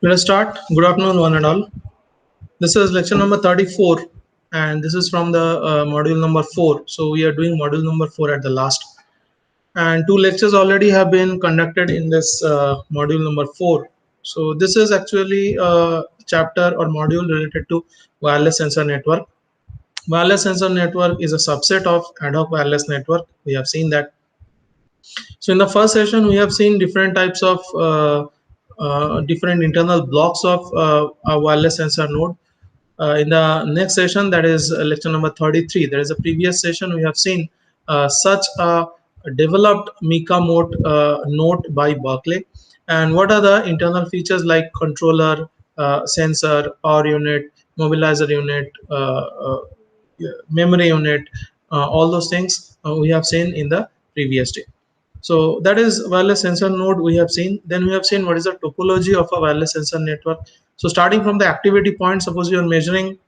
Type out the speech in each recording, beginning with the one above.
Let us start. Good afternoon, one and all. This is lecture number 34, and this is from the module number 4. So, we are doing module number 4 at the last. And two lectures already have been conducted in this module number 4. So, this is actually a chapter or module related to wireless sensor network. Wireless sensor network is a subset of ad hoc wireless network. We have seen that. So in the first session, we have seen different types of different internal blocks of a wireless sensor node. In the next session, that is lecture number 33, there is a previous session we have seen such a developed Mica note by Berkeley, and what are the internal features like controller, sensor, power unit, mobilizer unit, memory unit, all those things we have seen in the previous day. So that is wireless sensor node we have seen. Then we have seen what is the topology of a wireless sensor network. So starting from the activity point, suppose you are measuring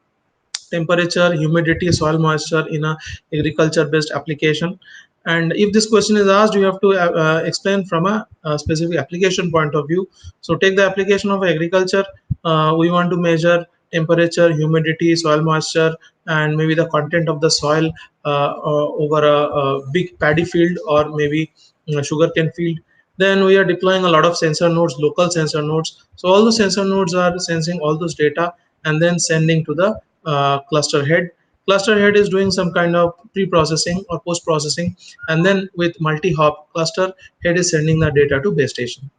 temperature, humidity, soil moisture in a agriculture based application, and if this question is asked, you have to explain from a specific application point of view. So take the application of agriculture. We want to measure temperature, humidity, soil moisture, and maybe the content of the soil over a big paddy field or maybe a sugarcane field. Then we are deploying a lot of sensor nodes, local sensor nodes. So all the sensor nodes are sensing all those data and then sending to the cluster head. Cluster head is doing some kind of pre-processing or post-processing, and then with multi-hop, cluster head is sending the data to base station.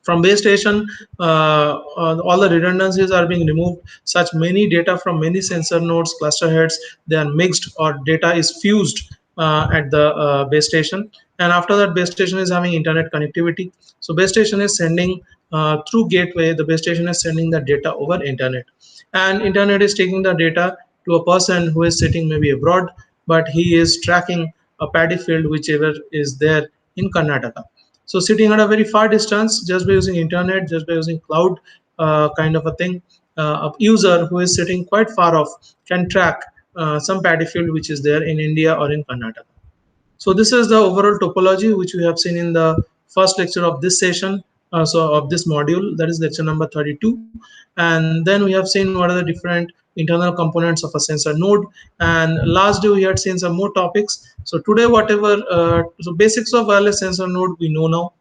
From base station, all the redundancies are being removed. Such many data from many sensor nodes, cluster heads, they are mixed or data is fused at the base station. And after that, base station is having internet connectivity. So base station is sending through gateway, the base station is sending the data over internet. And internet is taking the data to a person who is sitting maybe abroad, but he is tracking a paddy field, whichever is there in Karnataka. So sitting at a very far distance, just by using internet, just by using cloud kind of a thing, a user who is sitting quite far off can track some paddy field which is there in India or in Karnataka. So this is the overall topology which we have seen in the first lecture of this session, so of this module, that is lecture number 32. And then we have seen what are the different internal components of a sensor node. And last day we had seen some more topics. So today whatever, so basics of wireless sensor node we know now.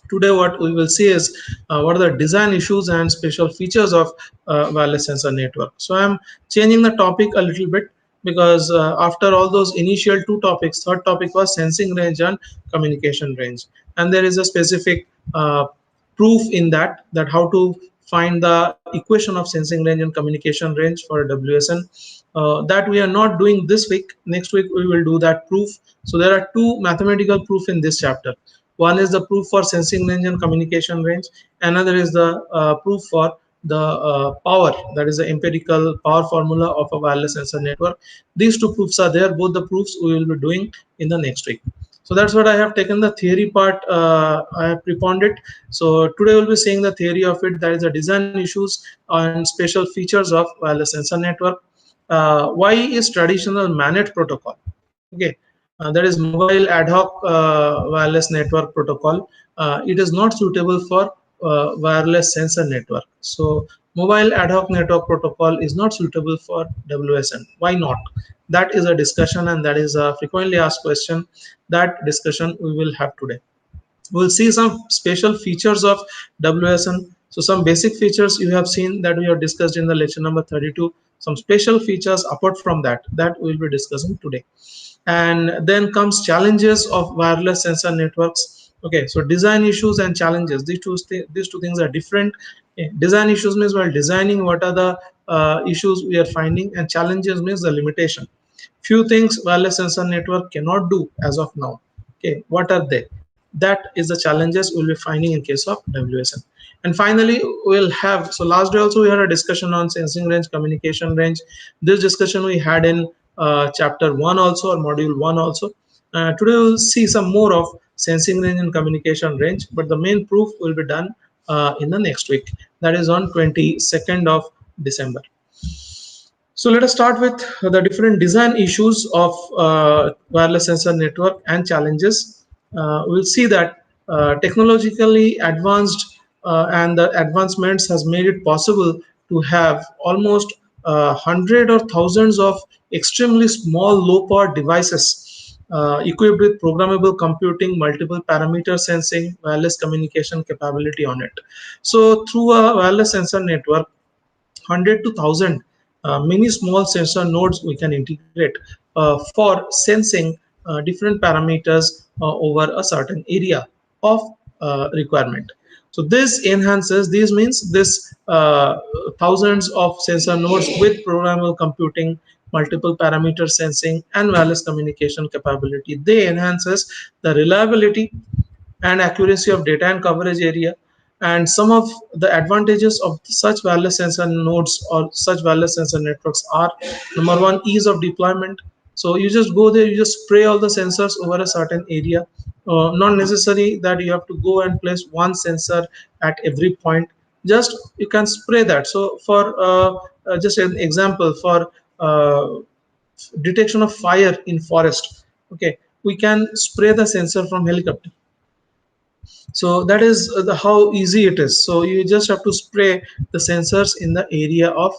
Today what we will see is what are the design issues and special features of wireless sensor network. So I am changing the topic a little bit because after all those initial two topics, third topic was sensing range and communication range, and there is a specific proof in that how to find the equation of sensing range and communication range for a WSN. That we are not doing this week. Next week we will do that proof. So there are two mathematical proof in this chapter. One is the proof for sensing range and communication range. Another is the proof for the power, that is the empirical power formula of a wireless sensor network. These two proofs are there. Both the proofs we will be doing in the next week. So that's what I have taken the theory part. I have preponed it. So today we'll be seeing the theory of it. That is the design issues and special features of wireless sensor network. Why is traditional MANET protocol? Okay, that is mobile ad hoc wireless network protocol. It is not suitable for wireless sensor network. So mobile ad hoc network protocol is not suitable for WSN. Why not? That is a discussion, and that is a frequently asked question. That discussion we will have today. We'll see some special features of WSN. So some basic features you have seen that we have discussed in the lecture number 32. Some special features apart from that we'll be discussing today. And then comes challenges of wireless sensor networks. Okay, so design issues and challenges, these two things are different. Design issues means while designing, what are the issues we are finding, and challenges means the limitation. Few things wireless sensor network cannot do as of now. Okay, what are they? That is the challenges we'll be finding in case of WSN. And finally we'll have, so last day also we had a discussion on sensing range, communication range. This discussion we had in chapter 1 also, or module 1 also. Today we'll see some more of sensing range and communication range, but the main proof will be done in the next week, that is on 22nd of December. So let us start with the different design issues of wireless sensor network and challenges. We'll see that technologically advanced and the advancements has made it possible to have almost hundred or thousands of extremely small low power devices equipped with programmable computing, multiple parameter sensing, wireless communication capability on it. So through a wireless sensor network, 100 to 1000 many small sensor nodes we can integrate for sensing different parameters over a certain area of requirement. So this enhances, this means this thousands of sensor nodes with programmable computing, multiple parameter sensing and wireless communication capability, they enhances the reliability and accuracy of data and coverage area. And some of the advantages of such wireless sensor nodes or such wireless sensor networks are: number one, ease of deployment. So you just go there, you just spray all the sensors over a certain area. Not necessary that you have to go and place one sensor at every point. Just you can spray that. So for just an example, for detection of fire in forest, okay, we can spray the sensor from helicopter. So that is the how easy it is. So you just have to spray the sensors in the area of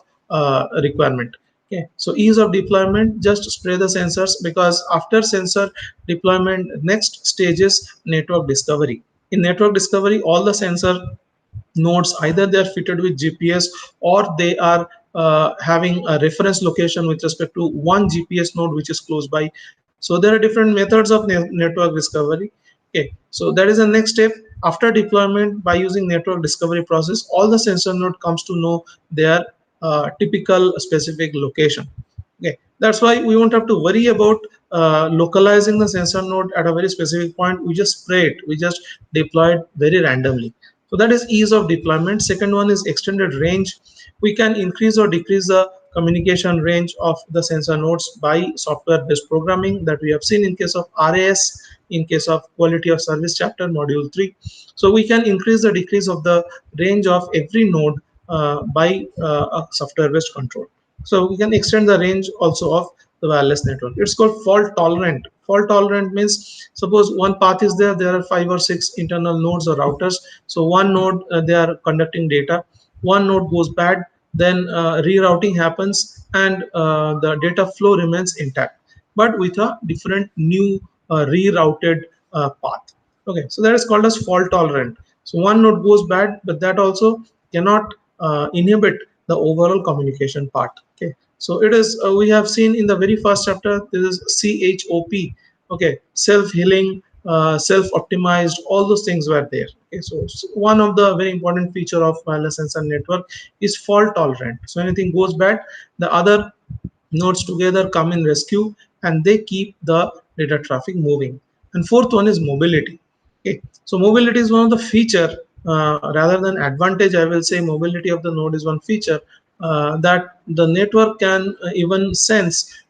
requirement. Okay, so ease of deployment, just spray the sensors, because after sensor deployment, next stage is network discovery. In network discovery, all the sensor nodes, either they are fitted with GPS or they are having a reference location with respect to one GPS node which is close by. So there are different methods of network discovery. Okay, so that is the next step. After deployment, by using network discovery process, all the sensor node comes to know their typical specific location. Okay, that's why we won't have to worry about localizing the sensor node at a very specific point. We just spray it, we just deploy it very randomly. So that is ease of deployment. Second one is extended range. We can increase or decrease the communication range of the sensor nodes by software based programming that we have seen in case of RAS, in case of quality of service chapter module 3. So we can increase the decrease of the range of every node by a software based control. So we can extend the range also of the wireless network. It's called fault tolerant. Fault tolerant means, suppose one path is there, there are 5 or 6 internal nodes or routers. So one node they are conducting data, one node goes bad, then rerouting happens and the data flow remains intact, but with a different new rerouted path. Okay, so that is called as fault tolerant. So one node goes bad, but that also cannot inhibit the overall communication part. Okay, so it is we have seen in the very first chapter, this is CHOP. Okay, self-healing, self-optimized, all those things were there. Okay, so one of the very important feature of wireless sensor network is fault tolerant. So anything goes bad, the other nodes together come in rescue and they keep the data traffic moving. And fourth one is mobility. Okay, so mobility is one of the feature rather than advantage. I will say mobility of the node is one feature that the network can even sense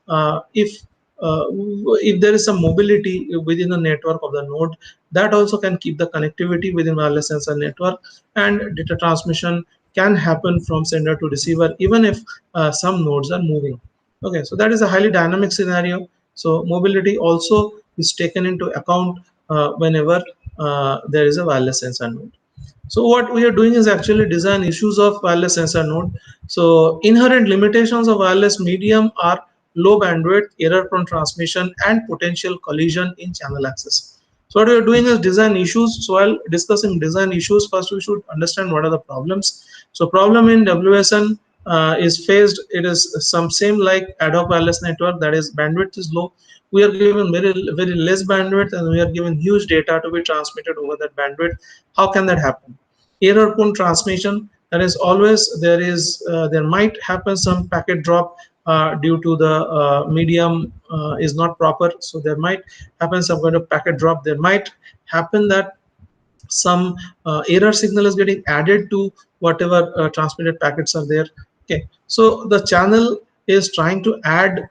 if there is some mobility within the network of the node. That also can keep the connectivity within wireless sensor network, and data transmission can happen from sender to receiver even if some nodes are moving. Okay, so that is a highly dynamic scenario. So mobility also is taken into account whenever there is a wireless sensor node. So what we are doing is actually design issues of wireless sensor node. So inherent limitations of wireless medium are low bandwidth, error prone transmission, and potential collision in channel access. So what we are doing is design issues. So while discussing design issues, first we should understand what are the problems. So problem in WSN is faced. It is some same like ad hoc wireless network, that is bandwidth is low. We are given very less bandwidth and we are given huge data to be transmitted over that bandwidth. How can that happen? Error prone transmission, that is always there might happen some packet drop due to the medium is not proper, so there might happen some kind of packet drop. There might happen that some error signal is getting added to whatever transmitted packets are there. Okay, so the channel is trying to add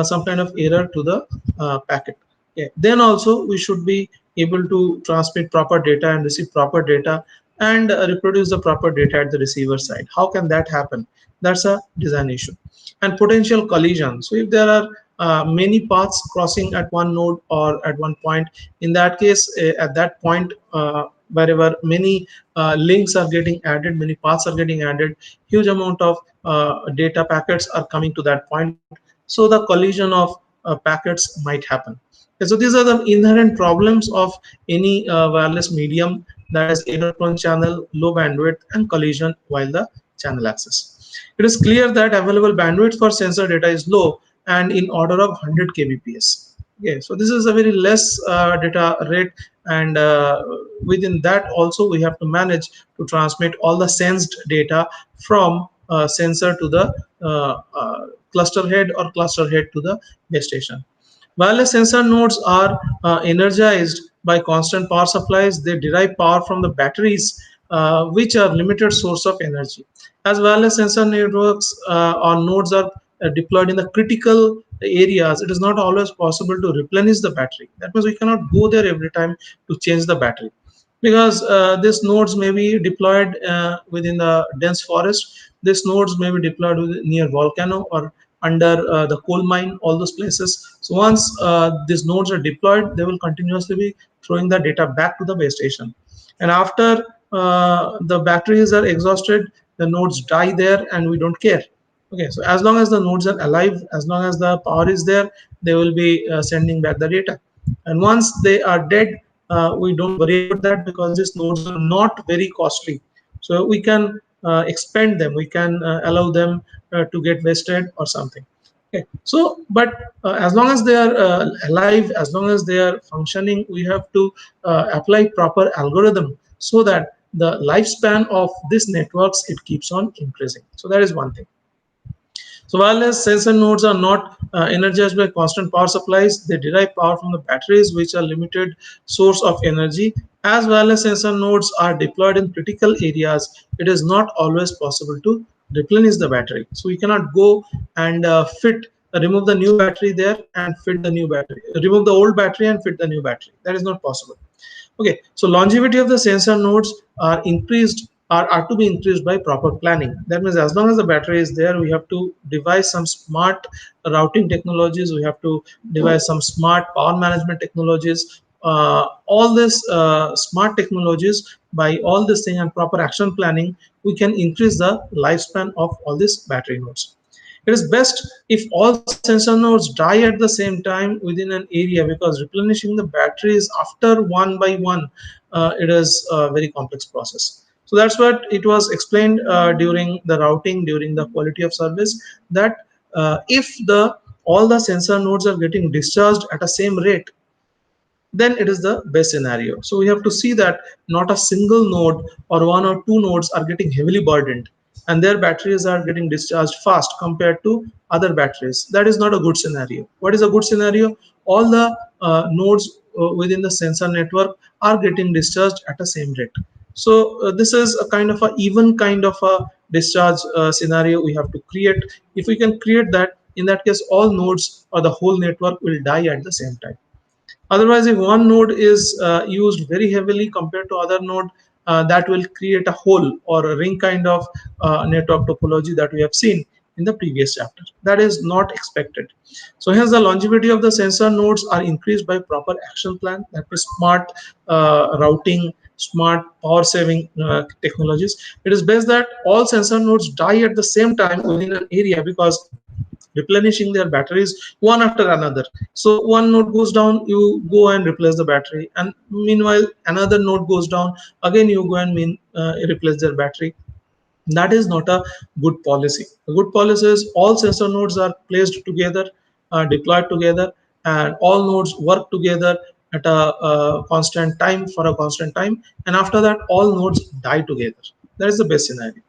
some kind of error to the packet. Okay, then also we should be able to transmit proper data and receive proper data and reproduce the proper data at the receiver side. How can that happen? That's a design issue. And potential collision. So if there are many paths crossing at one node or at one point, in that case at that point wherever many links are getting added, many paths are getting added, huge amount of data packets are coming to that point. So the collision of packets might happen. Okay, so these are the inherent problems of any wireless medium, that is error prone channel, low bandwidth, and collision while the channel access. It is clear that available bandwidth for sensor data is low and in order of 100 kbps. Okay, so this is a very less data rate, and within that also we have to manage to transmit all the sensed data from sensor to the cluster head or cluster head to the base station. Wireless sensor nodes are energized by constant power supplies. They derive power from the batteries, which are limited source of energy. As wireless sensor networks or nodes are deployed in the critical areas, it is not always possible to replenish the battery. That means we cannot go there every time to change the battery, because these nodes may be deployed within the dense forest. These nodes may be deployed near volcano or under the coal mine, all those places. So once these nodes are deployed, they will continuously be throwing the data back to the base station. And after the batteries are exhausted, the nodes die there, and we don't care. Okay, so as long as the nodes are alive, as long as the power is there, they will be sending back the data. And once they are dead, we don't worry about that, because these nodes are not very costly. So we can expand them, we can allow them to get wasted or something. Okay, so but as long as they are alive, as long as they are functioning, we have to apply proper algorithm so that the lifespan of these networks, it keeps on increasing. So that is one thing. So wireless sensor nodes are not energized by constant power supplies. They derive power from the batteries, which are limited source of energy. As wireless sensor nodes are deployed in critical areas, it is not always possible to replenish the battery. So we cannot go and remove the new battery there and fit the new battery, remove the old battery and fit the new battery. That is not possible. Okay, so longevity of the sensor nodes are to be increased by proper planning. That means as long as the battery is there, we have to devise some smart routing technologies. We have to devise some smart power management technologies. All these smart technologies, by all this thing and proper action planning, we can increase the lifespan of all these battery nodes. It is best if all sensor nodes die at the same time within an area, because replenishing the batteries after one by one, it is a very complex process. So that's what it was explained during the routing, during the quality of service, that if the all the sensor nodes are getting discharged at the same rate, then it is the best scenario. So we have to see that not a single node or one or two nodes are getting heavily burdened and their batteries are getting discharged fast compared to other batteries. That is not a good scenario. What is a good scenario? All the nodes within the sensor network are getting discharged at the same rate. So this is a kind of a even kind of a discharge scenario we have to create. If we can create that, in that case all nodes or the whole network will die at the same time. Otherwise, if one node is used very heavily compared to other node, that will create a hole or a ring kind of network topology that we have seen in the previous chapter. That is not expected. So hence the longevity of the sensor nodes are increased by proper action plan, that is smart routing, smart power saving technologies. It is best that all sensor nodes die at the same time within an area, because replenishing their batteries one after another. So one node goes down, you go and replace the battery, and meanwhile another node goes down, again you go and replace their battery. That is not a good policy. A good policy is all sensor nodes are placed together, deployed together, and all nodes work together at a constant time for a constant time, and after that all nodes die together. That is the best scenario.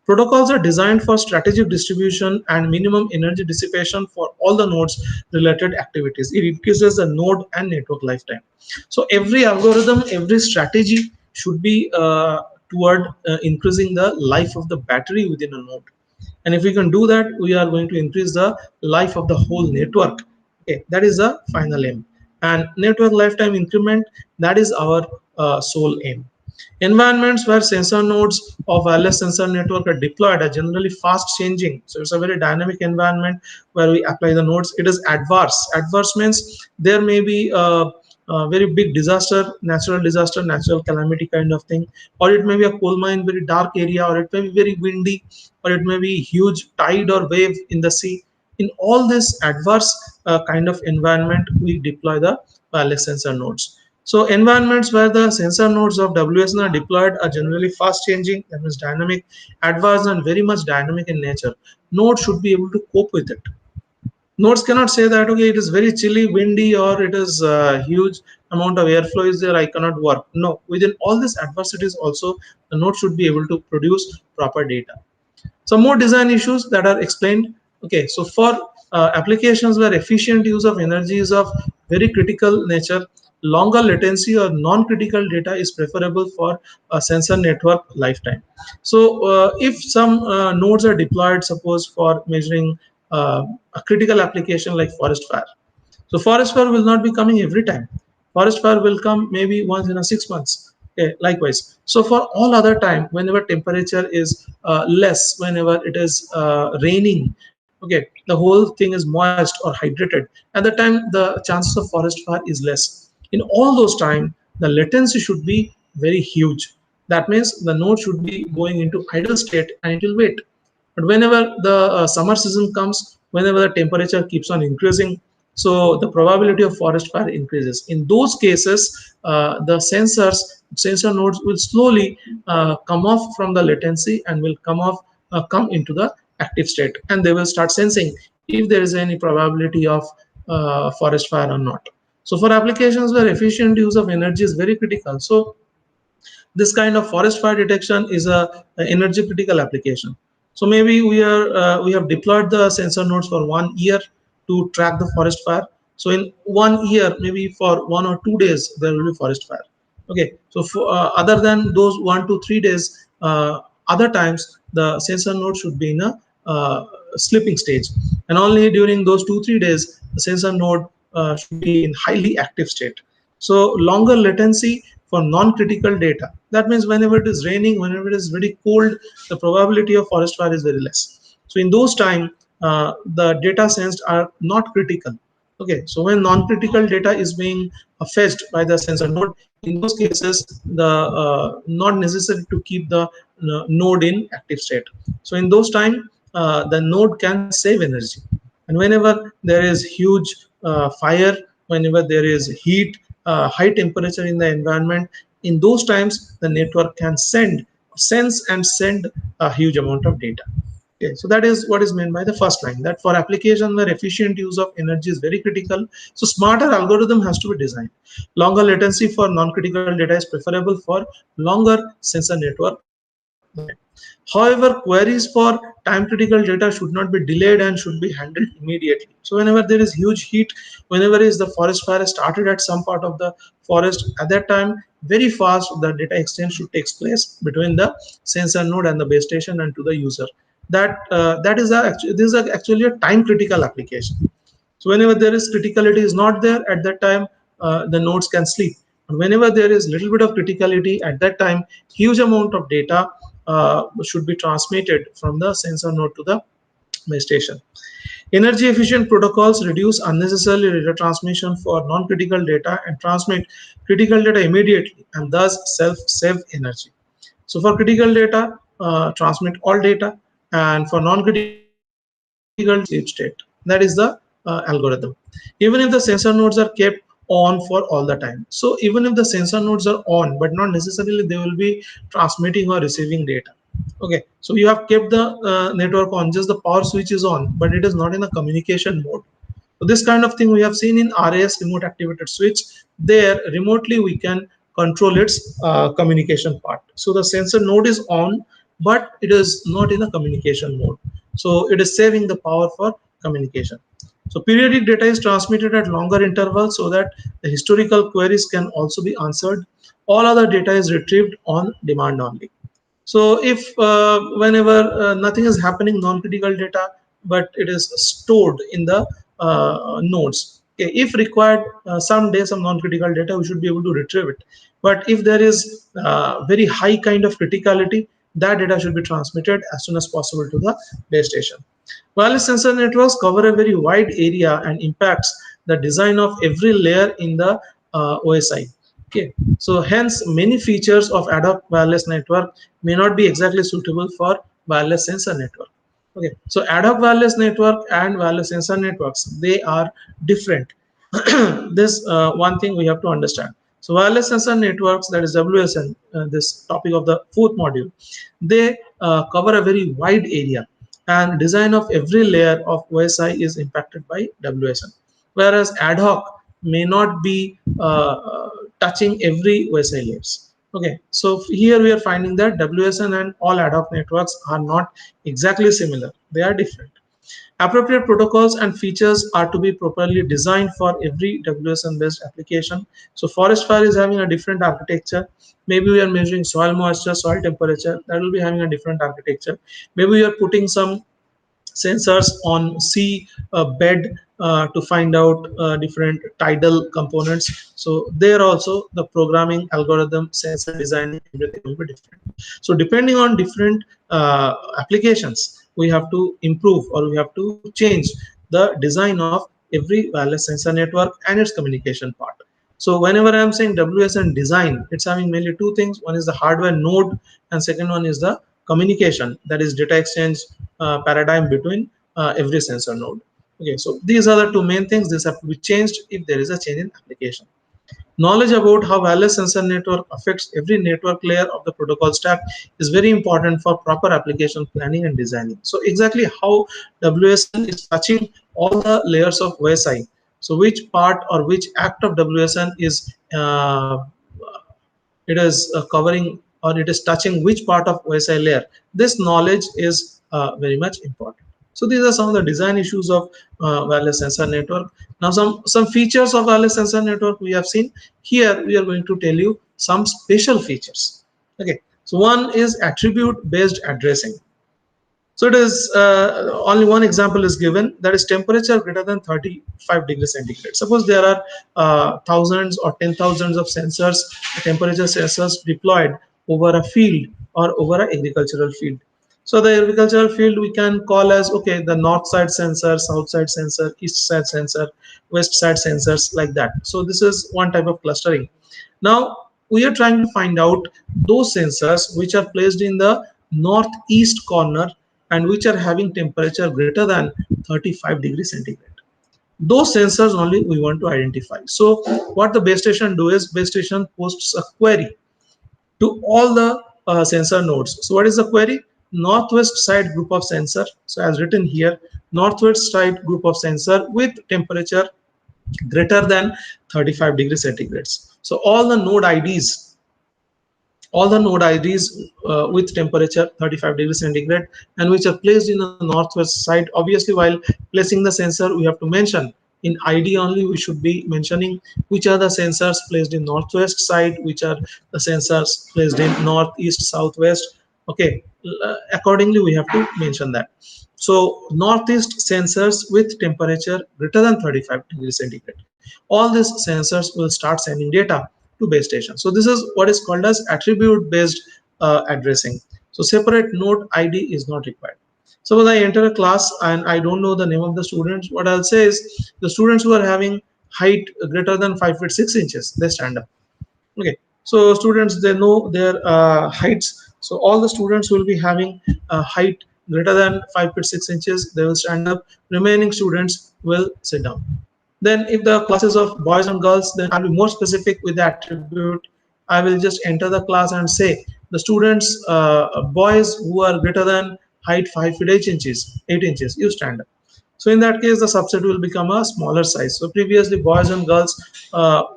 Protocols are designed for strategic distribution and minimum energy dissipation for all the nodes related activities. It increases the node and network lifetime. So every algorithm, every strategy should be toward increasing the life of the battery within a node. And if we can do that, we are going to increase the life of the whole network. Okay, that is the final aim. And network lifetime increment, that is our sole aim. Environments where sensor nodes of wireless sensor network are deployed are generally fast changing. So it's a very dynamic environment where we apply the nodes. It is adverse. Adverse means there may be very big disaster, natural calamity kind of thing, or it may be a coal mine, very dark area, or it may be very windy, or it may be huge tide or wave in the sea. In all this adverse kind of environment, we deploy the wireless sensor nodes. So environments where the sensor nodes of WSN are deployed are generally fast changing, that means dynamic, advanced, and very much dynamic in nature. Node should be able to cope with it. Nodes cannot say that okay, it is very chilly, windy, or it is huge amount of airflow is there, I cannot work. No, within all these adversities also, the node should be able to produce proper data. Some more design issues that are explained. Okay, so for applications where efficient use of energy is of very critical nature, longer latency or non-critical data is preferable for a sensor network lifetime. So if some nodes are deployed, suppose for measuring a critical application like forest fire, so forest fire will not be coming every time. Forest fire will come maybe once in a 6 months. Okay, likewise. So for all other time, whenever temperature is less, whenever it is raining, okay, the whole thing is moist or hydrated. At the time, the chances of forest fire is less. In all those time, the latency should be very huge. That means the node should be going into idle state and it will wait. But whenever the summer season comes, whenever the temperature keeps on increasing, so the probability of forest fire increases. In those cases, the sensor nodes will slowly come off from the latency and will come into the active state, and they will start sensing if there is any probability of forest fire or not. So for applications where efficient use of energy is very critical, so this kind of forest fire detection is a energy critical application. So maybe we have deployed the sensor nodes for 1 year to track the forest fire. So in 1 year, maybe for 1 or 2 days, there will be forest fire. Okay, so for, other than those 1 to 3 days, other times the sensor node should be in a sleeping stage, and only during those 2 3 days the sensor node should be in highly active state. So longer latency for non-critical data. That means whenever it is raining, whenever it is very cold, the probability of forest fire is very less. So in those time, the data sensed are not critical. Okay, so when non-critical data is being fetched by the sensor node, in those cases, the not necessary to keep the node in active state. So in those time, the node can save energy. And whenever there is huge fire, whenever there is heat, high temperature in the environment, in those times the network can sense and send a huge amount of data. Okay, so that is what is meant by the first line, that for application where efficient use of energy is very critical, so smarter algorithm has to be designed. Longer latency for non-critical data is preferable for longer sensor network lifetime. However, queries for time critical data should not be delayed and should be handled immediately. So whenever there is huge heat, whenever is the forest fire started at some part of the forest, at that time, very fast the data exchange should take place between the sensor node and the base station and to the user. That is this is actually a time critical application. So whenever there is criticality is not there at that time, the nodes can sleep. And whenever there is little bit of criticality at that time, huge amount of data should be transmitted from the sensor node to the base station. Energy efficient protocols reduce unnecessary data transmission for non-critical data and transmit critical data immediately and thus save energy. So for critical data, transmit all data, and for non-critical data, sleep state. That is the algorithm. Even if the sensor nodes are kept on for all the time. So even if the sensor nodes are on, but not necessarily they will be transmitting or receiving data. Okay, so you have kept the network on, just the power switch is on, but it is not in a communication mode. So this kind of thing we have seen in RAS, remote activated switch. There remotely we can control its communication part. So the sensor node is on, but it is not in a communication mode. So it is saving the power for communication. So periodic data is transmitted at longer intervals so that the historical queries can also be answered. All other data is retrieved on demand only. So if whenever nothing is happening, non-critical data, but it is stored in the nodes. Okay, if required, someday some non-critical data, we should be able to retrieve it. But if there is very high kind of criticality, that data should be transmitted as soon as possible to the base station. Wireless sensor networks cover a very wide area and impacts the design of every layer in the OSI. Okay, so hence many features of ad hoc wireless network may not be exactly suitable for wireless sensor network. Okay, so ad hoc wireless network and wireless sensor networks, they are different. This one thing we have to understand. So wireless sensor networks, that is WSN, this topic of the fourth module, they cover a very wide area, and design of every layer of OSI is impacted by WSN. Whereas ad hoc may not be touching every OSI layers. Okay, so here we are finding that WSN and all ad hoc networks are not exactly similar; they are different. Appropriate protocols and features are to be properly designed for every WSN based application. So forest fire is having a different architecture. Maybe we are measuring soil moisture, soil temperature, that will be having a different architecture. Maybe we are putting some sensors on sea bed to find out different tidal components. So there also the programming algorithm, sensor designing, everything will be different. So depending on different applications, we have to improve or we have to change the design of every wireless sensor network and its communication part. So whenever I am saying WSN design, it's having mainly two things. One is the hardware node, and second one is the communication, that is data exchange paradigm between every sensor node. Okay, so these are the two main things. This have to be changed if there is a change in application. Knowledge about how wireless sensor network affects every network layer of the protocol stack is very important for proper application planning and designing. So exactly how WSN is touching all the layers of OSI. So which part or which act of WSN is it is covering or it is touching which part of OSI layer. This knowledge is very much important. So these are some of the design issues of wireless sensor network. Now some features of wireless sensor network we have seen. Here we are going to tell you some special features. Okay, so one is attribute based addressing. So it is only one example is given, that is temperature greater than 35 degrees centigrade. Suppose there are thousands or 10,000s of sensors, temperature sensors deployed over a field or over an agricultural field. So the agricultural field we can call as, okay, the north side sensor, south side sensor, east side sensor, west side sensors, like that. So this is one type of clustering. Now we are trying to find out those sensors which are placed in the northeast corner and which are having temperature greater than 35 degrees centigrade. Those sensors only we want to identify. So what the base station do is, base station posts a query to all the sensor nodes. So what is the query? Northwest side group of sensor. So as written here, northwest side group of sensor with temperature greater than 35 degrees centigrades. So all the node IDs with temperature 35 degrees centigrade and which are placed in the northwest side. Obviously, while placing the sensor, we have to mention in ID only. We should be mentioning which are the sensors placed in northwest side, which are the sensors placed in northeast, southwest. Okay, accordingly, we have to mention that. So northeast sensors with temperature greater than 35 degrees centigrade. All these sensors will start sending data to base station. So this is what is called as attribute based addressing. So separate node ID is not required. Suppose I enter a class and I don't know the name of the students. What I'll say is the students who are having height greater than 5 feet 6 inches, they stand up. Okay, so students, they know their heights. So all the students will be having a height greater than 5 feet 6 inches, they will stand up. Remaining students will sit down. Then if the classes of boys and girls, then I'll be more specific with the attribute. I will just enter the class and say the students, boys who are greater than height 5 feet 8 inches, you stand up. So in that case, the subset will become a smaller size. So previously, boys and girls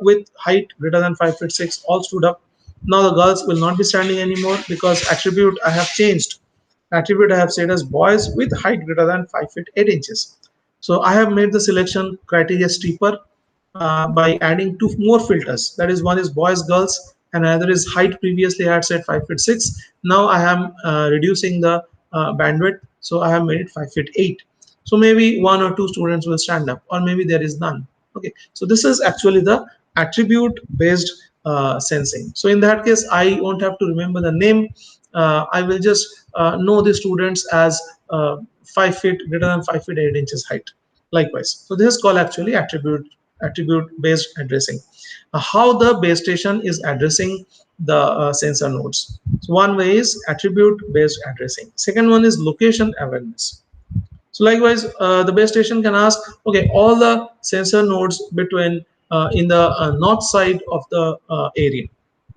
with height greater than 5 feet 6 all stood up. Now the girls will not be standing anymore because attribute I have changed. Attribute I have said as boys with height greater than 5 feet 8 inches. So I have made the selection criteria steeper by adding two more filters. That is, one is boys, girls, and another is height. Previously, I had said 5 feet 6. Now I am reducing the bandwidth. So I have made it 5 feet 8. So maybe one or two students will stand up, or maybe there is none. Okay. So this is actually the attribute based sensing. So in that case, I won't have to remember the name. I will just know the students as 5 feet greater than 5 feet 8 inches height. Likewise, so this is called actually attribute based addressing. how the base station is addressing the sensor nodes. So one way is attribute based addressing. Second one is location awareness. So likewise, the base station can ask, okay, all the sensor nodes between in the north side of the area.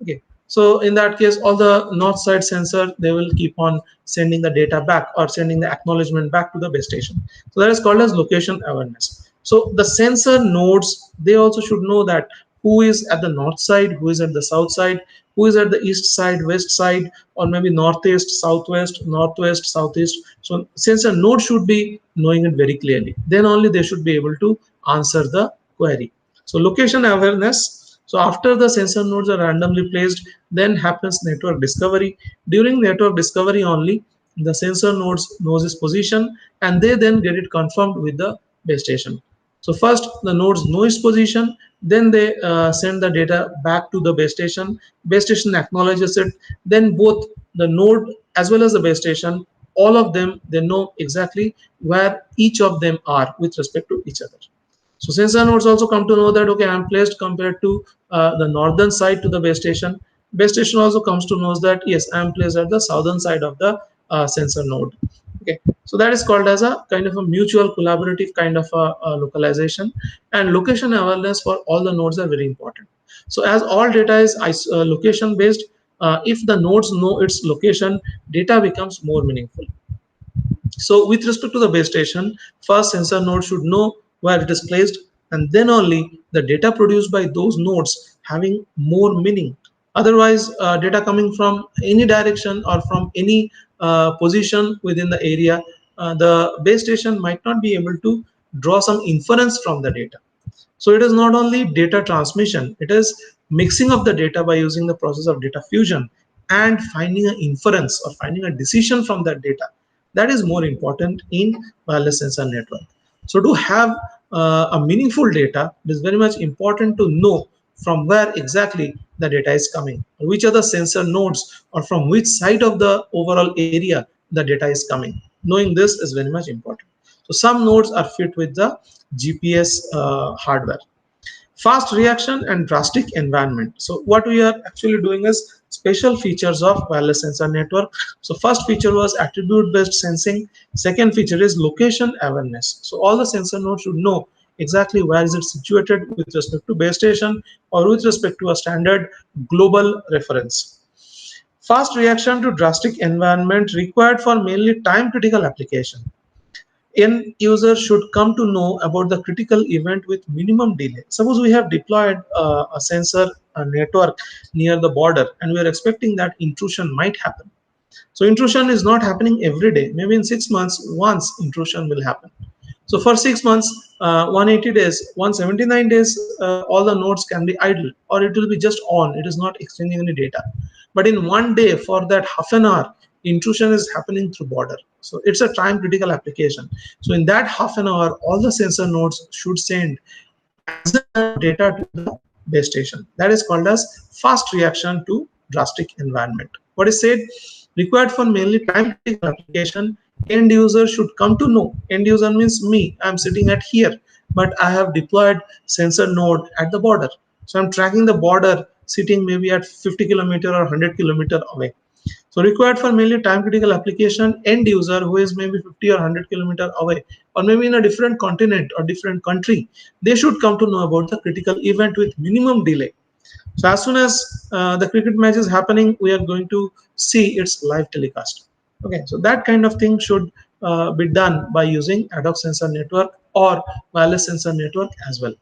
Okay, so in that case, all the north side sensor, they will keep on sending the data back or sending the acknowledgement back to the base station. So that is called as location awareness. So the sensor nodes, they also should know that who is at the north side, who is at the south side, who is at the east side, west side, or maybe northeast, southwest, northwest, southeast. So sensor node should be knowing it very clearly. Then only they should be able to answer the query. So location awareness. So after the sensor nodes are randomly placed, then happens network discovery. During network discovery only, the sensor nodes knows its position and they then get it confirmed with the base station. So first the nodes know its position, then they send the data back to the base station acknowledges it, then both the node as well as the base station, all of them, they know exactly where each of them are with respect to each other. So sensor nodes also come to know that, okay, I'm placed compared to the northern side to the base station. Base station also comes to know that, yes, I'm placed at the southern side of the sensor node. Okay, so that is called as a kind of a mutual collaborative kind of a localization, and location awareness for all the nodes are very important. So as all data is location based, if the nodes know its location, data becomes more meaningful. So with respect to the base station, first sensor node should know where it is placed, and then only the data produced by those nodes having more meaning. Otherwise, data coming from any direction or from any position within the area, the base station might not be able to draw some inference from the data. So it is not only data transmission, it is mixing of the data by using the process of data fusion and finding an inference or finding a decision from that data. That is more important in wireless sensor network. So to have a meaningful data, it is very much important to know from where exactly the data is coming, which are the sensor nodes, or from which side of the overall area the data is coming. Knowing this is very much important. So some nodes are fit with the GPS hardware. Fast reaction and drastic environment. So what we are actually doing is special features of wireless sensor network. So first feature was attribute based sensing. Second feature is location awareness. So all the sensor nodes should know exactly where is it situated with respect to base station or with respect to a standard global reference. Fast reaction to drastic environment required for mainly time critical application. End user should come to know about the critical event with minimum delay. Suppose we have deployed a sensor a network near the border and we are expecting that intrusion might happen. So intrusion is not happening every day. Maybe in 6 months, once intrusion will happen. So for 6 months, 180 days, 179 days, all the nodes can be idle or it will be just on. It is not exchanging any data. But in one day, for that half an hour, intrusion is happening through border. So it's a time critical application. So in that half an hour, all the sensor nodes should send maximum data to the base station. That is called as fast reaction to drastic environment. What is said? Required for mainly time critical application, end user should come to know. End user means me. I'm sitting at here, but I have deployed sensor node at the border. So I'm tracking the border sitting maybe at 50 kilometer or 100 kilometer away. So required for mainly time critical application, end user who is maybe 50 or 100 kilometer away, or maybe in a different continent or different country, they should come to know about the critical event with minimum delay. So as soon as the cricket match is happening, we are going to see its live telecast. Okay, so that kind of thing should be done by using ad hoc sensor network or wireless sensor network as well.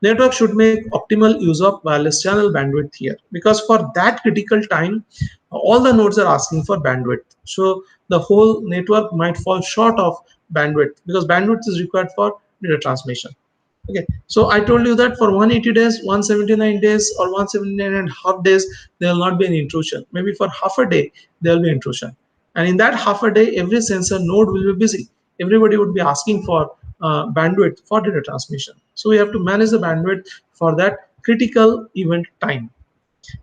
Network should make optimal use of wireless channel bandwidth here, because for that critical time, all the nodes are asking for bandwidth. So the whole network might fall short of bandwidth because bandwidth is required for data transmission. Okay, so I told you that for 180 days, 179 days, or 179 and a half days, there will not be any intrusion. Maybe for half a day, there will be intrusion. And in that half a day, every sensor node will be busy. Everybody would be asking for bandwidth for data transmission. So we have to manage the bandwidth for that critical event time.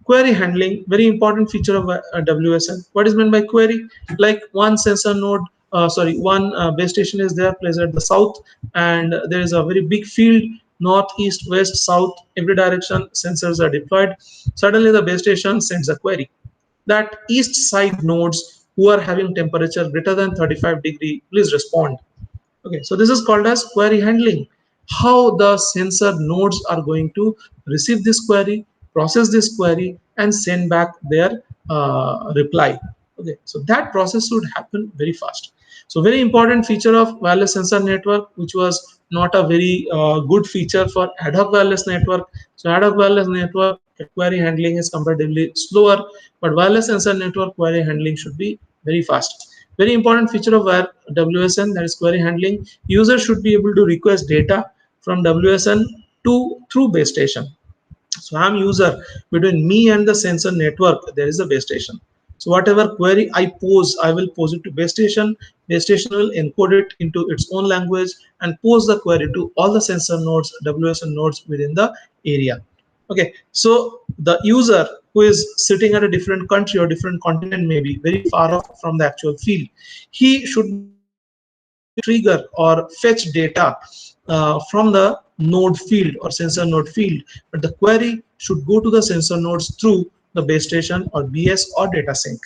Query handling, very important feature of WSN. What is meant by query? Like one sensor node, one base station is there placed at the south, and there is a very big field north, east, west, south, every direction sensors are deployed. Suddenly the base station sends a query that east side nodes who are having temperature greater than 35 degree, please respond. Okay, so this is called as query handling. How the sensor nodes are going to receive this query, process this query, and send back their reply. Okay, so that process should happen very fast. So very important feature of wireless sensor network, which was not a very good feature for ad hoc wireless network. So ad hoc wireless network query handling is comparatively slower, but wireless sensor network query handling should be very fast. Very important feature of WSN, that is query handling. User should be able to request data from WSN to through base station. So I'm user, between me and the sensor network there is a base station. So whatever query I pose, I will pose it to base station. Base station will encode it into its own language and pose the query to all the sensor nodes, WSN nodes within the area. Okay, so the user who is sitting at a different country or different continent, maybe very far off from the actual field, he should not be able to trigger or fetch data from the node field or sensor node field, but the query should go to the sensor nodes through the base station or BS or data sync.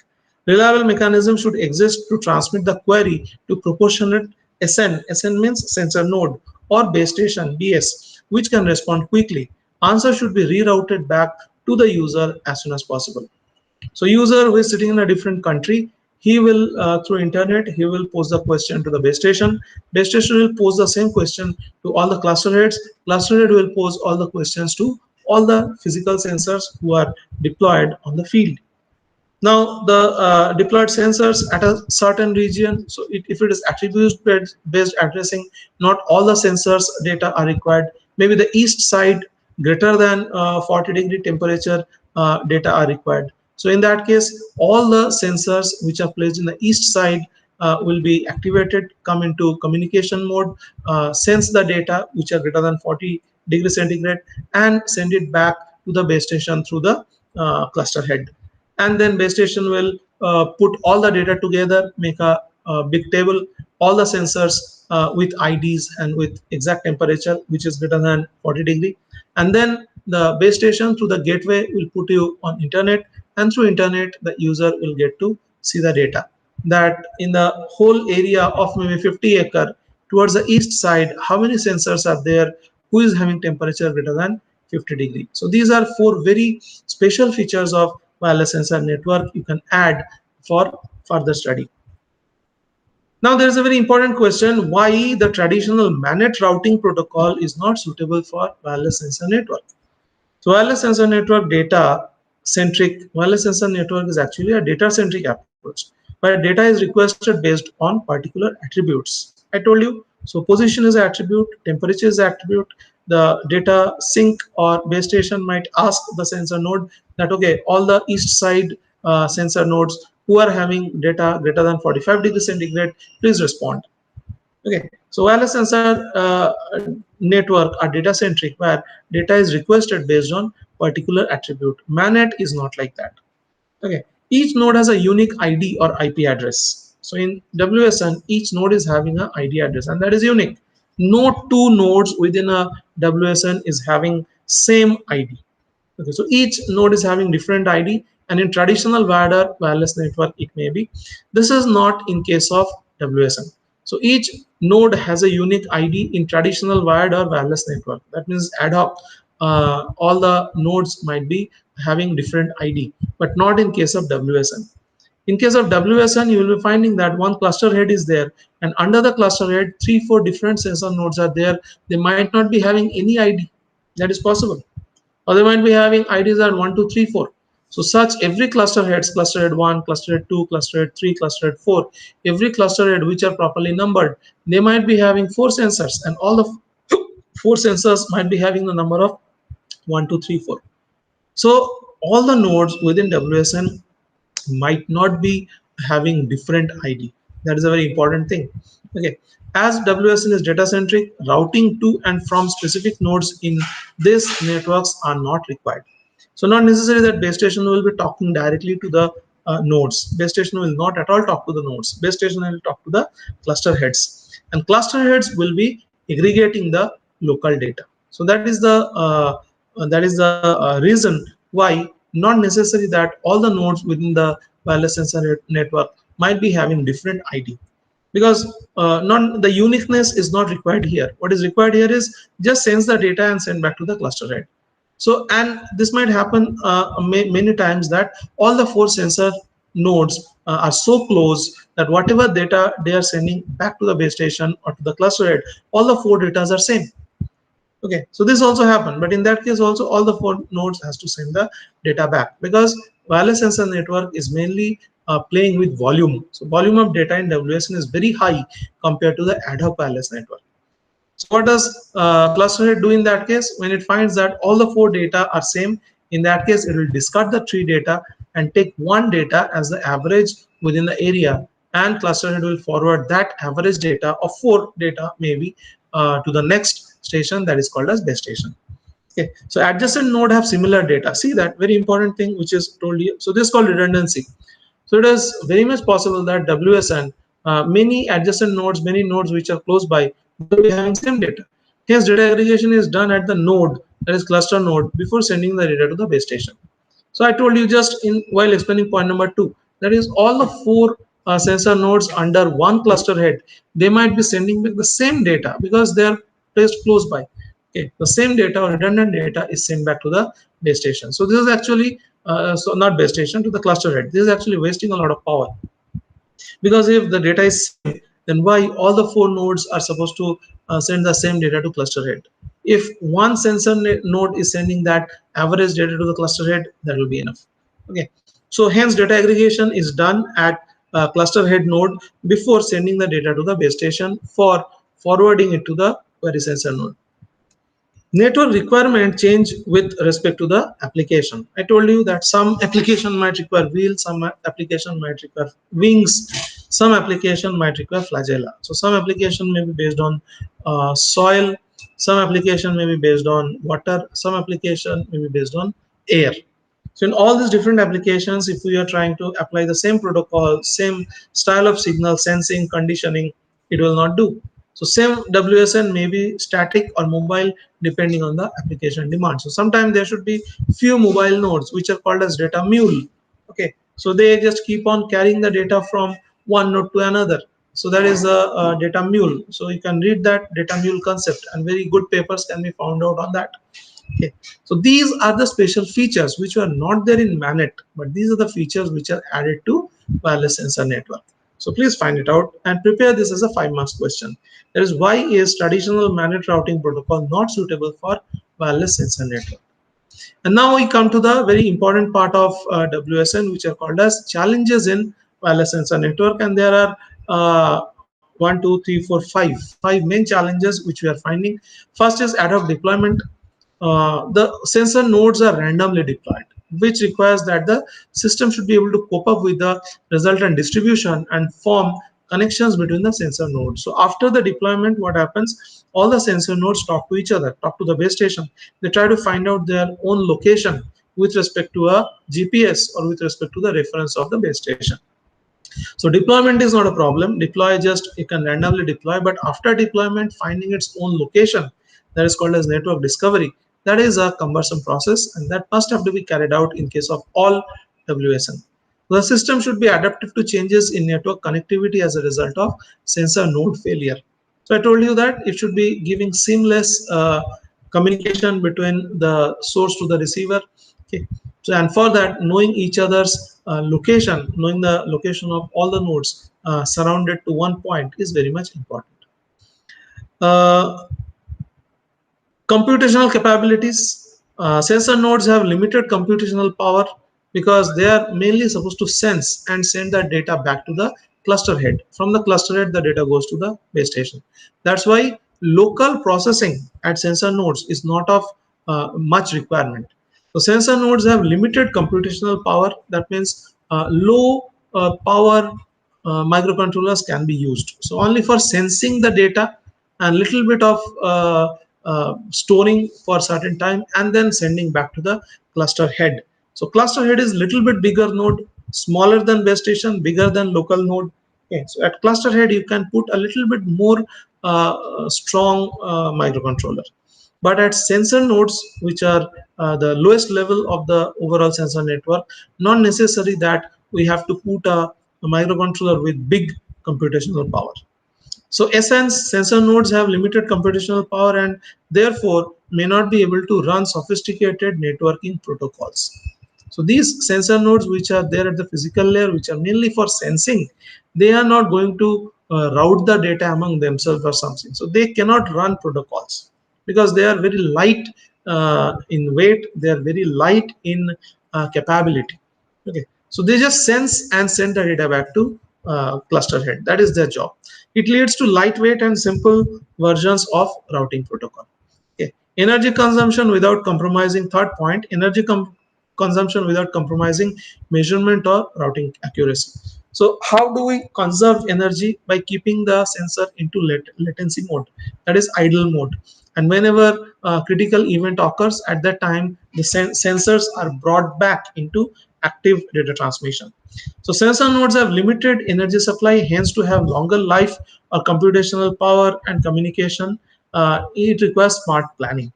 Reliable mechanism should exist to transmit the query to proportionate SN. SN means sensor node, or base station BS, which can respond quickly. Answer should be rerouted back to the user as soon as possible. So user who is sitting in a different country, he will through internet, he will pose the question to the base station. Base station will pose the same question to all the cluster heads. Cluster head will pose all the questions to all the physical sensors who are deployed on the field. Now the deployed sensors at a certain region, so if it is attribute based addressing, not all the sensors data are required. Maybe the east side greater than 40 degree temperature data are required. So in that case, all the sensors which are placed in the east side will be activated, come into communication mode, sense the data which are greater than 40 degrees centigrade, and send it back to the base station through the cluster head. And then base station will put all the data together, make a big table, all the sensors with IDs and with exact temperature which is greater than 40 degree, and then the base station through the gateway will put you on internet, and through internet the user will get to see the data that in the whole area of maybe 50 acre towards the east side, how many sensors are there, who is having temperature greater than 50 degree. So these are four very special features of wireless sensor network you can add for further study. Now there is a very important question, why the traditional MANET routing protocol is not suitable for wireless sensor network. So wireless sensor network is actually a data centric approach, where data is requested based on particular attributes. I told you, so position is an attribute, temperature is an attribute. The data sync or base station might ask the sensor node that, okay, all the east side sensor nodes who are having data greater than 45 degrees centigrade, please respond. Okay, so wireless sensor network are data centric, where data is requested based on particular attribute. MANET is not like that. Okay, each node has a unique ID or IP address. So in WSN, each node is having an ID address, and that is unique. No two nodes within a WSN is having same ID. Okay, so each node is having different ID, and in traditional wired wireless network, it may be. This is not in case of WSN. So each node has a unique ID in traditional wired or wireless network. That means ad hoc. All the nodes might be having different ID, but not in case of WSN. In case of WSN, you will be finding that one cluster head is there, and under the cluster head, 3-4 different sensor nodes are there. They might not be having any ID. That is possible, or they might be having IDs at 1, 2, 3, 4. So such every cluster heads, cluster head 1, cluster head 2, cluster head 3, cluster head 4, every cluster head which are properly numbered, they might be having 4 sensors, and all the 4 sensors might be having the number of 1, 2, 3, 4. So all the nodes within WSN might not be having different ID. That is a very important thing. Okay, as WSN is data centric, routing to and from specific nodes in these networks are not required. So not necessary that base station will be talking directly to the nodes. Base station will not at all talk to the nodes. Base station will talk to the cluster heads, and cluster heads will be aggregating the local data. So that is the reason why not necessary that all the nodes within the wireless sensor network might be having different ID, because not the uniqueness is not required here. What is required here is just sense the data and send back to the cluster head. So, and this might happen many times that all the four sensor nodes are so close that whatever data they are sending back to the base station or to the cluster head, all the four data are same. Okay, so this also happened, but in that case also all the four nodes has to send the data back, because wireless sensor network is mainly playing with volume. So volume of data in WSN is very high compared to the ad hoc wireless network. So what does cluster head do in that case? When it finds that all the four data are same, in that case it will discard the three data and take one data as the average within the area, and cluster head will forward that average data of four data maybe to the next station, that is called as base station. Okay, so adjacent node have similar data. See that very important thing which is told here. So this is called redundancy. So it is very much possible that WSN, many adjacent nodes, many nodes which are close by, they will be having same data. Hence, data aggregation is done at the node, that is cluster node, before sending the data to the base station. So I told you just in while explaining point number two, that is all the four sensor nodes under one cluster head, they might be sending back the same data because they are placed close by. Okay, the same data or redundant data is sent back to the base station. So this is actually so not base station, to the cluster head. This is actually wasting a lot of power, because if the data is same, then why all the four nodes are supposed to send the same data to cluster head? If one sensor node is sending that average data to the cluster head, that will be enough. Okay, so hence data aggregation is done at cluster head node before sending the data to the base station for forwarding it to the query sensor node. Network requirement change with respect to the application. I told you that some application might require wheels, some application might require wings, some application might require flagella. So some application may be based on soil, some application may be based on water, some application may be based on air. So in all these different applications, if we are trying to apply the same protocol, same style of signal sensing, conditioning, it will not do. So same WSN may be static or mobile depending on the application demand. So sometimes there should be few mobile nodes which are called as data mule. Okay, so they just keep on carrying the data from one node to another. So that is a data mule. So you can read that data mule concept, and very good papers can be found out on that. Okay, so these are the special features which were not there in MANET, but these are the features which are added to wireless sensor network. So please find it out and prepare this as a 5 marks question. That is, why is traditional MANET routing protocol not suitable for wireless sensor network? And now we come to the very important part of WSN, which are called as challenges in wireless sensor network. And there are one, two, three, four, five main challenges which we are finding. First is ad hoc deployment. The sensor nodes are randomly deployed, which requires that the system should be able to cope up with the resultant distribution and form connections between the sensor nodes. So after the deployment, what happens? All the sensor nodes talk to each other, talk to the base station. They try to find out their own location with respect to a GPS or with respect to the reference of the base station. So deployment is not a problem. Deploy, just you can randomly deploy, but after deployment, finding its own location, that is called as network discovery. That is a cumbersome process, and that must have to be carried out in case of all WSN. The system should be adaptive to changes in network connectivity as a result of sensor node failure. So I told you that it should be giving seamless communication between the source to the receiver. Okay. So and for that, knowing each other's location, knowing the location of all the nodes surrounded to one point is very much important. Uh, Computational capabilities. Sensor nodes have limited computational power because they are mainly supposed to sense and send that data back to the cluster head. From the cluster head, the data goes to the base station. That's why local processing at sensor nodes is not of much requirement. So sensor nodes have limited computational power. That means low power microcontrollers can be used. So only for sensing the data and little bit of storing for certain time and then sending back to the cluster head. So cluster head is little bit bigger node, smaller than base station, bigger than local node. Okay, so at cluster head you can put a little bit more strong microcontroller. But at sensor nodes, which are the lowest level of the overall sensor network, not necessary that we have to put a microcontroller with big computational power. So essence, sensor nodes have limited computational power and therefore may not be able to run sophisticated networking protocols. So these sensor nodes which are there at the physical layer, which are mainly for sensing, they are not going to route the data among themselves or something. So they cannot run protocols because they are very light in weight, they are very light in capability. Okay, so they just sense and send the data back to cluster head. That is their job. It leads to lightweight and simple versions of routing protocol. Okay. Energy consumption without compromising, third point, consumption without compromising measurement or routing accuracy. So how do we conserve energy? By keeping the sensor into latency mode, that is idle mode. And whenever critical event occurs, at that time the sensors are brought back into active data transmission. So sensor nodes have limited energy supply, hence to have longer life or computational power and communication, it requires smart planning.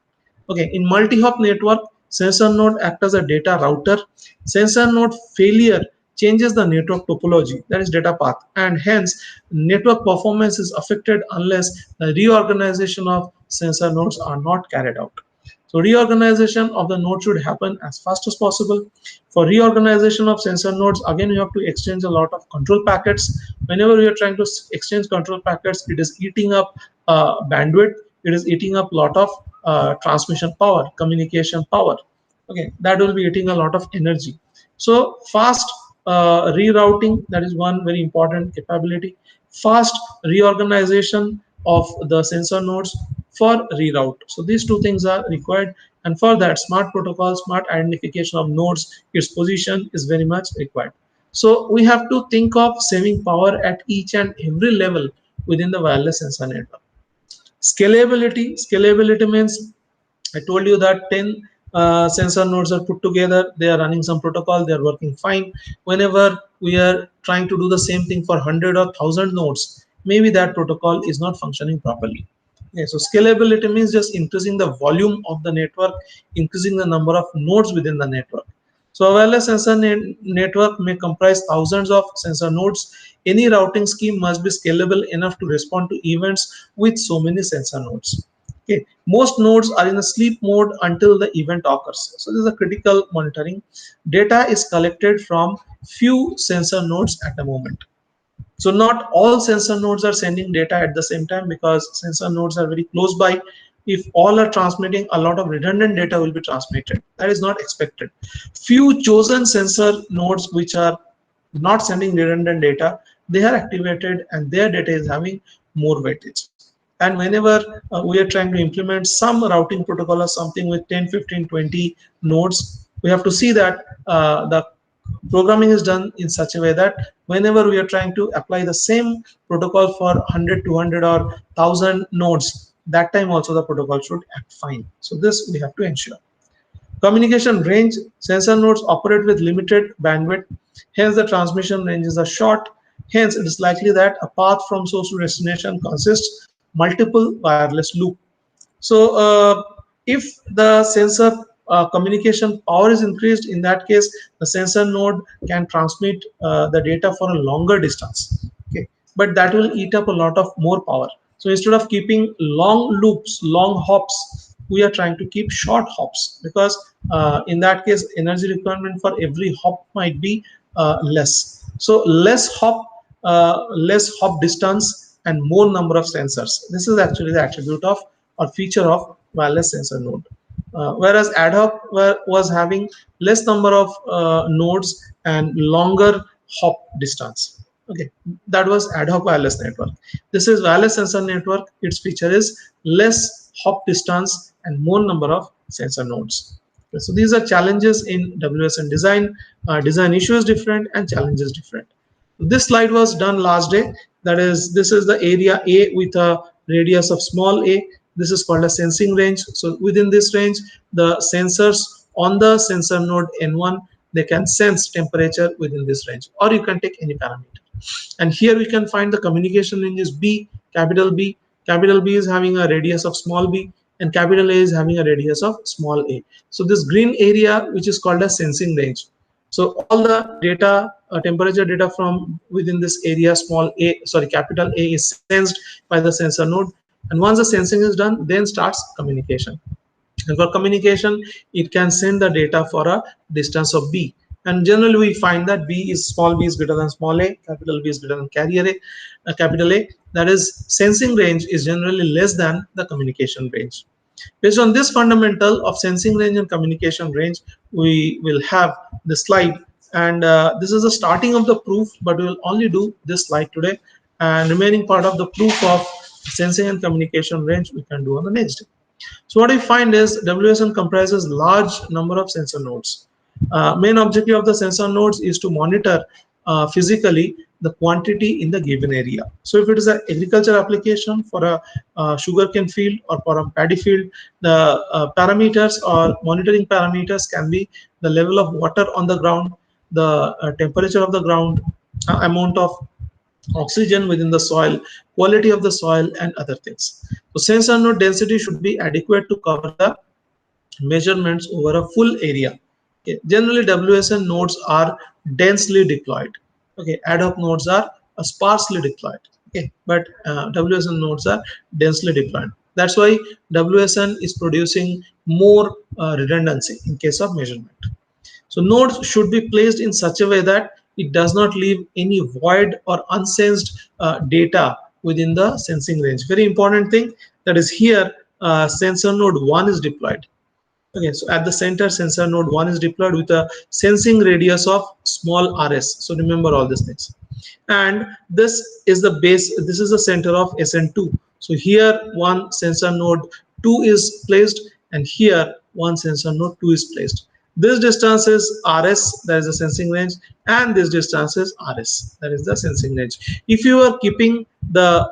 Okay, in multi-hop network, sensor node act as a data router. Sensor node failure changes the network topology, that is data path, and hence network performance is affected unless the reorganization of sensor nodes are not carried out. So reorganization of the node should happen as fast as possible. For reorganization of sensor nodes, again you have to exchange a lot of control packets. Whenever you are trying to exchange control packets, it is eating up bandwidth, it is eating up a lot of transmission power, communication power. Okay, that will be eating a lot of energy. So fast rerouting, that is one very important capability. Fast reorganization of the sensor nodes for reroute. So these two things are required, and for that smart protocol, smart identification of nodes, its position is very much required. So we have to think of saving power at each and every level within the wireless sensor network. Scalability means I told you that 10 sensor nodes are put together, they are running some protocol, they are working fine. Whenever we are trying to do the same thing for 100 or 1000 nodes, maybe that protocol is not functioning properly. Okay, so scalability means just increasing the volume of the network, increasing the number of nodes within the network. So a wireless sensor network may comprise thousands of sensor nodes. Any routing scheme must be scalable enough to respond to events with so many sensor nodes. Okay, most nodes are in a sleep mode until the event occurs. So this is a critical monitoring. Data is collected from few sensor nodes at a moment. So not all sensor nodes are sending data at the same time because sensor nodes are very close by. If all are transmitting, a lot of redundant data will be transmitted. That is not expected. Few chosen sensor nodes which are not sending redundant data, they are activated and their data is having more weightage. And whenever we are trying to implement some routing protocol or something with 10, 15, 20 nodes, we have to see that the programming is done in such a way that whenever we are trying to apply the same protocol for 100, 200 or 1000 nodes, that time also the protocol should act fine. So this we have to ensure. Communication range, sensor nodes operate with limited bandwidth, hence the transmission ranges are short. Hence it is likely that a path from source to destination consists multiple wireless loop. So if the sensor communication power is increased, in that case, the sensor node can transmit the data for a longer distance. Okay, but that will eat up a lot of more power. So instead of keeping long loops, long hops, we are trying to keep short hops because in that case, energy requirement for every hop might be less. So less hop distance and more number of sensors. This is actually the attribute of or feature of wireless sensor node. Whereas ad hoc was having less number of nodes and longer hop distance. Okay, that was ad hoc wireless network. This is wireless sensor network. Its feature is less hop distance and more number of sensor nodes. Okay, so these are challenges in WSN design. Design issue is different and challenges different. This slide was done last day. That is, this is the area A with a radius of small a. This is called a sensing range. So within this range, the sensors on the sensor node N1, they can sense temperature within this range, or you can take any parameter. And here we can find the communication range is B, capital B. Capital B is having a radius of small b. and capital A is having a radius of small a. So this green area, which is called as sensing range. So all the data, temperature data from within this area, small a, sorry, capital A is sensed by the sensor node. And once the sensing is done, then starts communication. And for communication, it can send the data for a distance of b. And generally, we find that b is small b is greater than small a, capital B is greater than carrier a, capital A. That is, sensing range is generally less than the communication range. Based on this fundamental of sensing range and communication range, we will have the slide. And this is the starting of the proof, but we will only do this slide today. And remaining part of the proof of sensing and communication range we can do on the next day. So what we find is WSN comprises large number of sensor nodes. Main objective of the sensor nodes is to monitor physically the quantity in the given area. So if it is an agriculture application for a sugarcane field or for a paddy field, the parameters or monitoring parameters can be the level of water on the ground, the temperature of the ground, amount of oxygen within the soil, quality of the soil, and other things. So sensor node density should be adequate to cover the measurements over a full area. Okay. Generally, WSN nodes are densely deployed. Okay, ad hoc nodes are sparsely deployed. Okay, but WSN nodes are densely deployed. That's why WSN is producing more redundancy in case of measurement. So nodes should be placed in such a way that it does not leave any void or unsensed data within the sensing range. Very important thing, that is here sensor node 1 is deployed. Okay, so at the center, sensor node 1 is deployed with a sensing radius of small rs. So remember all these things. And this is the base, this is the center of SN2. So here one sensor node 2 is placed, and here one sensor node 2 is placed. This distance is rs, that is the sensing range, and this distance is rs, that is the sensing range. If you are keeping the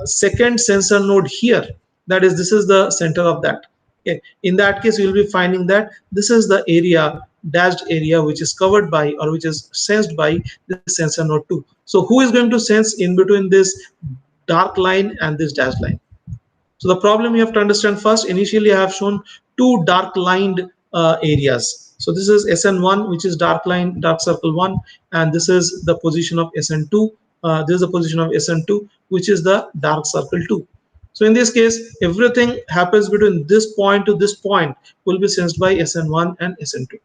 second sensor node here, that is, this is the center of that. Okay. In that case, you will be finding that this is the area, dashed area, which is covered by or which is sensed by the sensor node 2. So who is going to sense in between this dark line and this dashed line? So the problem you have to understand first, initially I have shown two dark lined areas. So this is SN1, which is dark line, dark circle 1, and this is the position of SN2. This is the position of SN2, which is the dark circle 2. So in this case, everything happens between this point to this point will be sensed by SN1 and SN2.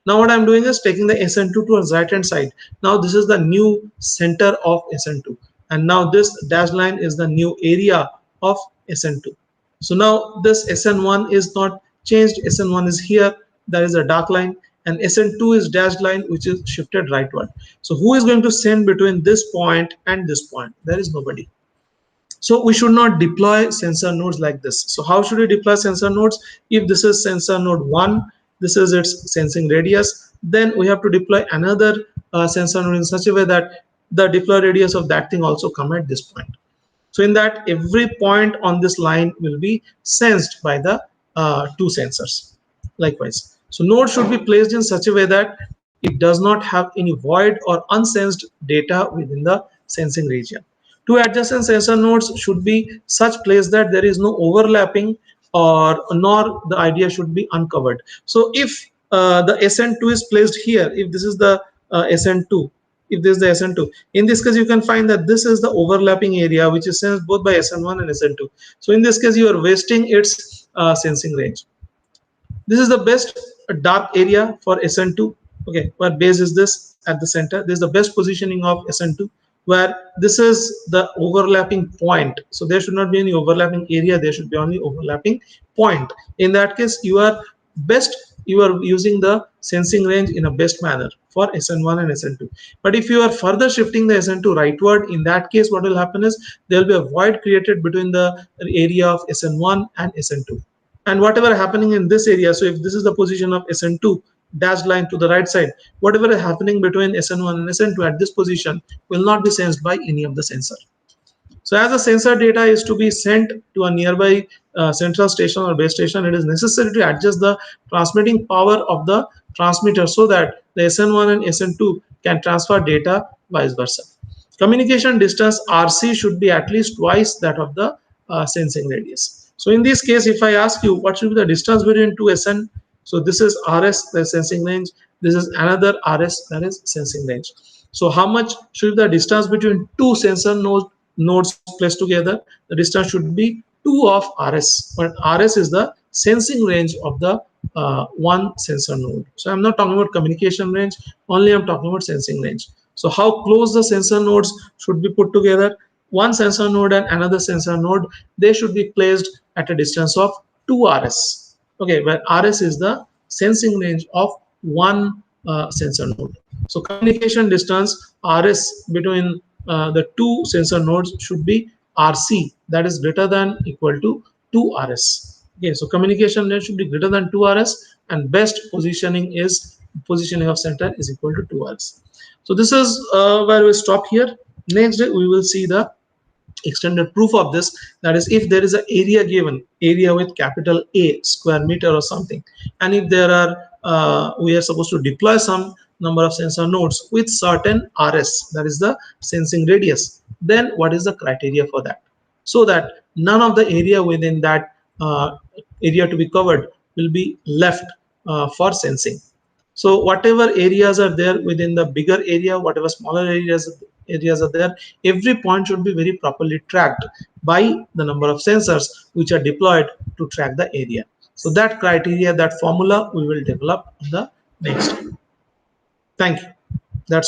Now what I'm doing is taking the SN2 towards right hand side. Now this is the new center of SN2, and now this dashed line is the new area of SN2. So now this SN1 is not changed. SN1 is here. That is a dark line, and SN2 is dashed line, which is shifted rightward. So who is going to send between this point and this point? There is nobody. So we should not deploy sensor nodes like this. So how should we deploy sensor nodes? If this is sensor node 1, this is its sensing radius, then we have to deploy another sensor node in such a way that the deploy radius of that thing also come at this point. So in that, every point on this line will be sensed by the two sensors. Likewise, so node should be placed in such a way that it does not have any void or unsensed data within the sensing region. Two adjacent sensor nodes should be such placed that there is no overlapping, or nor the idea should be uncovered. So if the SN2 is placed here, if this is the SN2, if this is the SN2, in this case you can find that this is the overlapping area which is sensed both by SN1 and SN2. So in this case you are wasting its sensing range. This is the best dark area for SN2. Okay, where base is this at the center. This is the best positioning of SN2, where this is the overlapping point. So there should not be any overlapping area, there should be only overlapping point. In that case, you are using the sensing range in a best manner for SN1 and SN2. But if you are further shifting the SN2 rightward, in that case what will happen is there will be a void created between the area of SN1 and SN2. And whatever happening in this area, so if this is the position of SN2 dashed line to the right side, whatever is happening between SN1 and SN2 at this position will not be sensed by any of the sensor. So as the sensor data is to be sent to a nearby central station or base station, it is necessary to adjust the transmitting power of the transmitter so that the SN1 and SN2 can transfer data vice versa. Communication distance RC should be at least twice that of the sensing radius. So in this case, if I ask you what should be the distance between two SN, so this is RS, the sensing range. This is another RS, that is sensing range. So how much should the distance between two sensor nodes placed together? The distance should be 2 of RS, but RS is the sensing range of the one sensor node. So I'm not talking about communication range, only I'm talking about sensing range. So how close the sensor nodes should be put together? One sensor node and another sensor node, they should be placed at a distance of 2 RS. Okay, where RS is the sensing range of one sensor node. So communication distance RS between the two sensor nodes should be RC, that is greater than equal to 2 RS. Okay, so communication range should be greater than 2 RS, and best positioning of center is equal to 2 RS. So this is where we stop here. Next we will see the extended proof of this, that is if there is an area given, area with capital A square meter or something, and if there are we are supposed to deploy some number of sensor nodes with certain RS, that is the sensing radius, then what is the criteria for that, so that none of the area within that area to be covered will be left for sensing. So whatever areas are there within the bigger area, whatever smaller areas are there, every point should be very properly tracked by the number of sensors which are deployed to track the area. So that criteria, that formula we will develop in the next. Thank you. That's